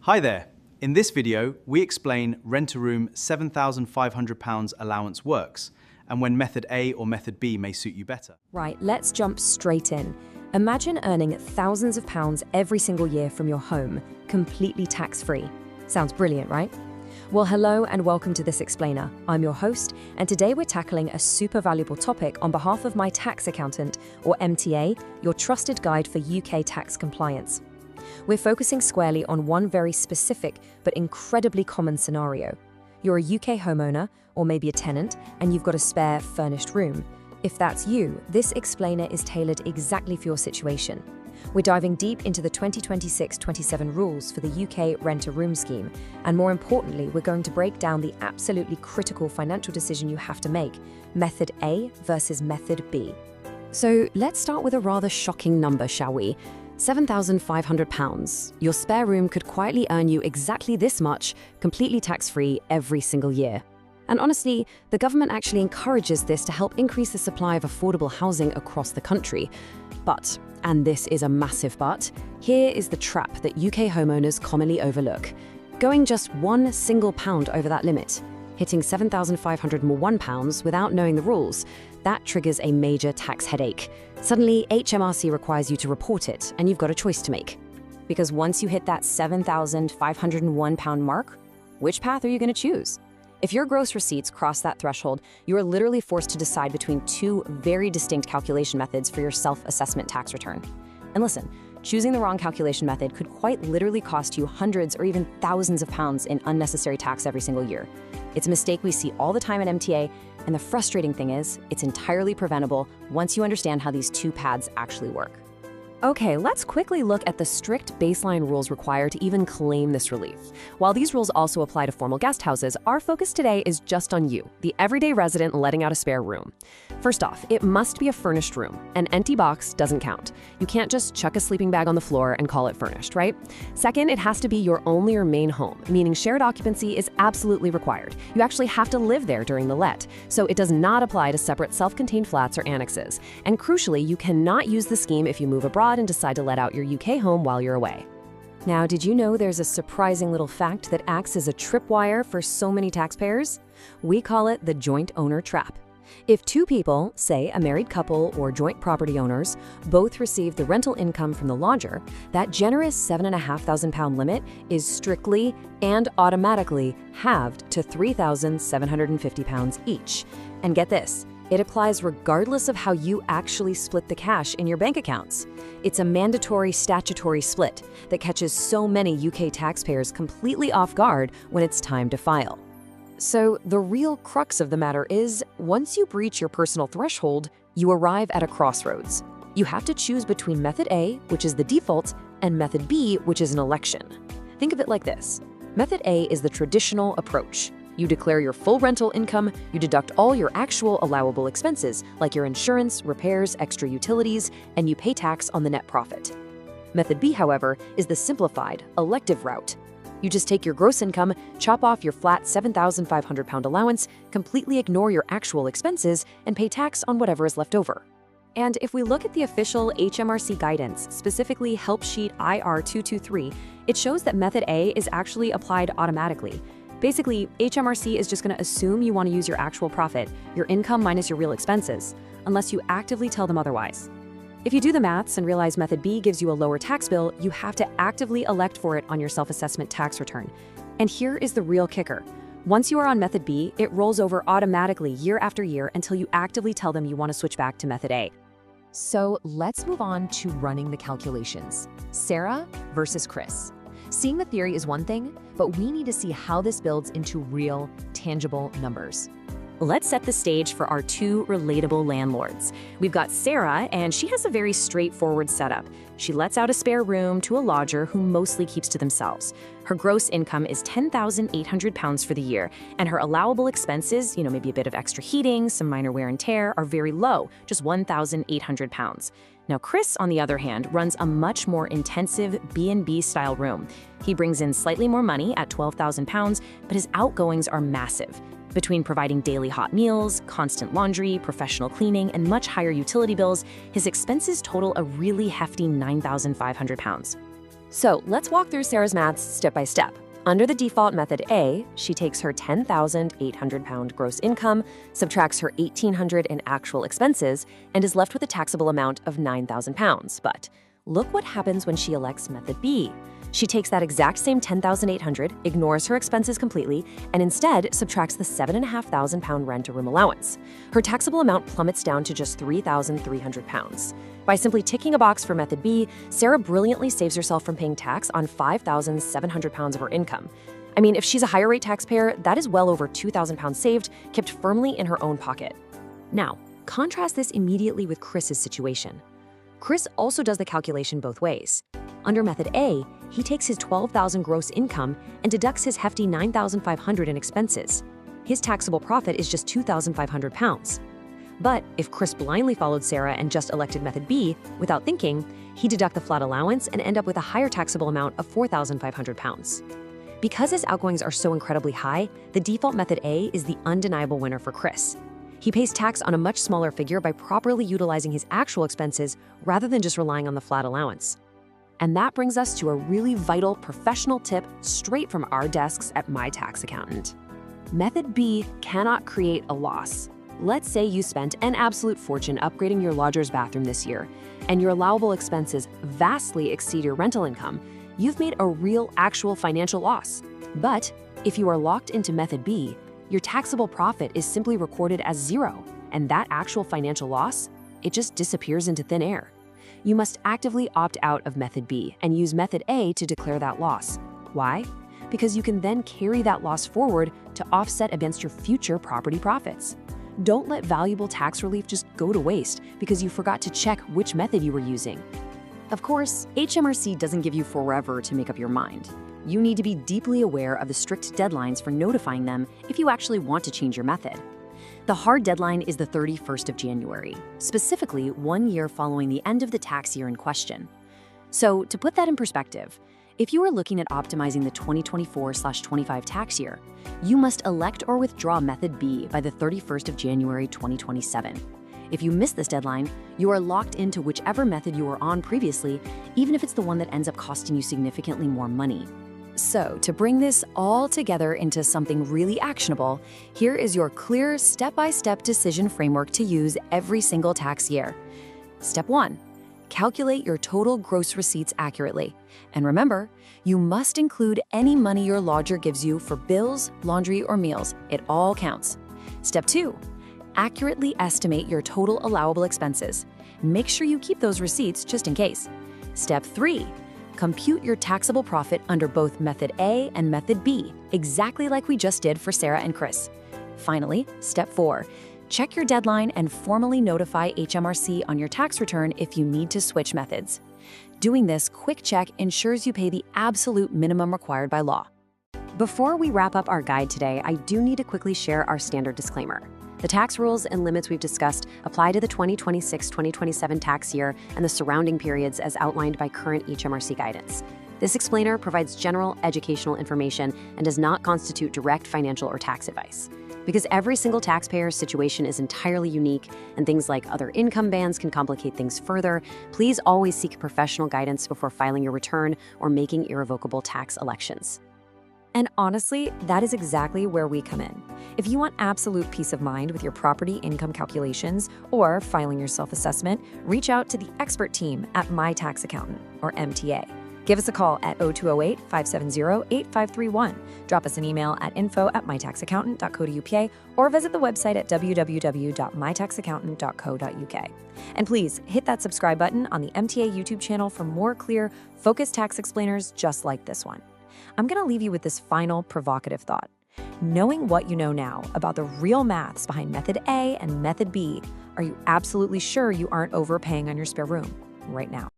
Hi there. In this video, we explain rent-a-room £7,500 allowance works and when method A or method B may suit you better. Right, let's jump straight in. Imagine earning thousands of pounds every single year from your home, completely tax-free. Sounds brilliant, right? Well, hello and welcome to This Explainer. I'm your host, and today we're tackling a super valuable topic on behalf of my tax accountant, or MTA, your trusted guide for UK tax compliance. We're focusing squarely on one very specific but incredibly common scenario. You're a UK homeowner, or maybe a tenant, and you've got a spare furnished room. If that's you, this explainer is tailored exactly for your situation. We're diving deep into the 2026-27 rules for the UK rent-a-room scheme, and more importantly, we're going to break down the absolutely critical financial decision you have to make, method A versus method B. So let's start with a rather shocking number, shall we? £7,500. Your spare room could quietly earn you exactly this much, completely tax-free every single year. And honestly, the government actually encourages this to help increase the supply of affordable housing across the country. But, and this is a massive but, here is the trap that UK homeowners commonly overlook. Going just one single pound over that limit, hitting £7,501 without knowing the rules, that triggers a major tax headache. Suddenly, HMRC requires you to report it, and you've got a choice to make. Because once you hit that £7,501 mark, which path are you going to choose? If your gross receipts cross that threshold, you are literally forced to decide between two very distinct calculation methods for your self-assessment tax return. And listen, choosing the wrong calculation method could quite literally cost you hundreds or even thousands of pounds in unnecessary tax every single year. It's a mistake we see all the time at MTA, and the frustrating thing is, it's entirely preventable once you understand how these two paths actually work. Okay, let's quickly look at the strict baseline rules required to even claim this relief. While these rules also apply to formal guest houses, our focus today is just on you, the everyday resident letting out a spare room. First off, it must be a furnished room. An empty box doesn't count. You can't just chuck a sleeping bag on the floor and call it furnished, right? Second, it has to be your only or main home, meaning shared occupancy is absolutely required. You actually have to live there during the let, so it does not apply to separate self-contained flats or annexes. And crucially, you cannot use the scheme if you move abroad and decide to let out your UK home while you're away. Now, did you know there's a surprising little fact that acts as a tripwire for so many taxpayers? We call it the joint owner trap. If two people, say a married couple or joint property owners, both receive the rental income from the lodger, that generous £7,500 limit is strictly and automatically halved to £3,750 each. And get this, it applies regardless of how you actually split the cash in your bank accounts. It's a mandatory statutory split that catches so many UK taxpayers completely off guard when it's time to file. So the real crux of the matter is, once you breach your personal threshold, you arrive at a crossroads. You have to choose between method A, which is the default, and method B, which is an election. Think of it like this. Method A is the traditional approach. You declare your full rental income, you deduct all your actual allowable expenses, like your insurance, repairs, extra utilities, and you pay tax on the net profit. Method B, however, is the simplified, elective route. You just take your gross income, chop off your flat £7,500 allowance, completely ignore your actual expenses, and pay tax on whatever is left over. And if we look at the official HMRC guidance, specifically Help Sheet IR 223, it shows that Method A is actually applied automatically. Basically, HMRC is just going to assume you want to use your actual profit, your income minus your real expenses, unless you actively tell them otherwise. If you do the maths and realize Method B gives you a lower tax bill, you have to actively elect for it on your self-assessment tax return. And here is the real kicker. Once you are on Method B, it rolls over automatically year after year until you actively tell them you want to switch back to Method A. So let's move on to running the calculations. Sarah versus Chris. Seeing the theory is one thing, but we need to see how this builds into real, tangible numbers. Let's set the stage for our two relatable landlords. We've got Sarah, and she has a very straightforward setup. She lets out a spare room to a lodger who mostly keeps to themselves. Her gross income is £10,800 for the year, and her allowable expenses, maybe a bit of extra heating, some minor wear and tear, are very low, just £1,800. Now, Chris, on the other hand, runs a much more intensive B&B-style room. He brings in slightly more money at £12,000, but his outgoings are massive. Between providing daily hot meals, constant laundry, professional cleaning, and much higher utility bills, his expenses total a really hefty £9,500. So let's walk through Sarah's maths step by step. Under the default method A, she takes her £10,800 gross income, subtracts her £1,800 in actual expenses, and is left with a taxable amount of £9,000. But look what happens when she elects method B. She takes that exact same $10,800, ignores her expenses completely, and instead subtracts the £7,500 rent-a-room allowance. Her taxable amount plummets down to just £3,300. By simply ticking a box for method B, Sarah brilliantly saves herself from paying tax on £5,700 of her income. I mean, if she's a higher rate taxpayer, that is well over £2,000 saved, kept firmly in her own pocket. Now, contrast this immediately with Chris's situation. Chris also does the calculation both ways. Under method A, he takes his $12,000 gross income and deducts his hefty $9,500 in expenses. His taxable profit is just £2,500. But if Chris blindly followed Sarah and just elected method B, without thinking, he'd deduct the flat allowance and end up with a higher taxable amount of £4,500. Because his outgoings are so incredibly high, the default method A is the undeniable winner for Chris. He pays tax on a much smaller figure by properly utilizing his actual expenses rather than just relying on the flat allowance. And that brings us to a really vital professional tip straight from our desks at My Tax Accountant. Method B cannot create a loss. Let's say you spent an absolute fortune upgrading your lodger's bathroom this year, and your allowable expenses vastly exceed your rental income. You've made a real, actual financial loss. But if you are locked into method B, your taxable profit is simply recorded as zero, and that actual financial loss, it just disappears into thin air. You must actively opt out of method B and use method A to declare that loss. Why? Because you can then carry that loss forward to offset against your future property profits. Don't let valuable tax relief just go to waste because you forgot to check which method you were using. Of course, HMRC doesn't give you forever to make up your mind. You need to be deeply aware of the strict deadlines for notifying them if you actually want to change your method. The hard deadline is the 31st of January, specifically 1 year following the end of the tax year in question. So, to put that in perspective, if you are looking at optimizing the 2024/25 tax year, you must elect or withdraw method B by the 31st of January 2027. If you miss this deadline, you are locked into whichever method you were on previously, even if it's the one that ends up costing you significantly more money. So, to bring this all together into something really actionable, here is your clear step-by-step decision framework to use every single tax year. Step 1. Calculate your total gross receipts accurately. And remember, you must include any money your lodger gives you for bills, laundry, or meals. It all counts. Step 2. Accurately estimate your total allowable expenses. Make sure you keep those receipts just in case. Step 3. Compute your taxable profit under both method A and method B, exactly like we just did for Sarah and Chris. Finally, step 4. Check your deadline and formally notify HMRC on your tax return if you need to switch methods. Doing this quick check ensures you pay the absolute minimum required by law. Before we wrap up our guide today, I do need to quickly share our standard disclaimer. The tax rules and limits we've discussed apply to the 2026-2027 tax year and the surrounding periods as outlined by current HMRC guidance. This explainer provides general educational information and does not constitute direct financial or tax advice. Because every single taxpayer's situation is entirely unique and things like other income bands can complicate things further, please always seek professional guidance before filing your return or making irrevocable tax elections. And honestly, that is exactly where we come in. If you want absolute peace of mind with your property income calculations or filing your self-assessment, reach out to the expert team at My Tax Accountant, or MTA. Give us a call at 0208-570-8531. Drop us an email at info@mytaxaccountant.co.uk or visit the website at www.mytaxaccountant.co.uk. And please hit that subscribe button on the MTA YouTube channel for more clear, focused tax explainers just like this one. I'm going to leave you with this final provocative thought. Knowing what you know now about the real maths behind method A and method B, are you absolutely sure you aren't overpaying on your spare room right now?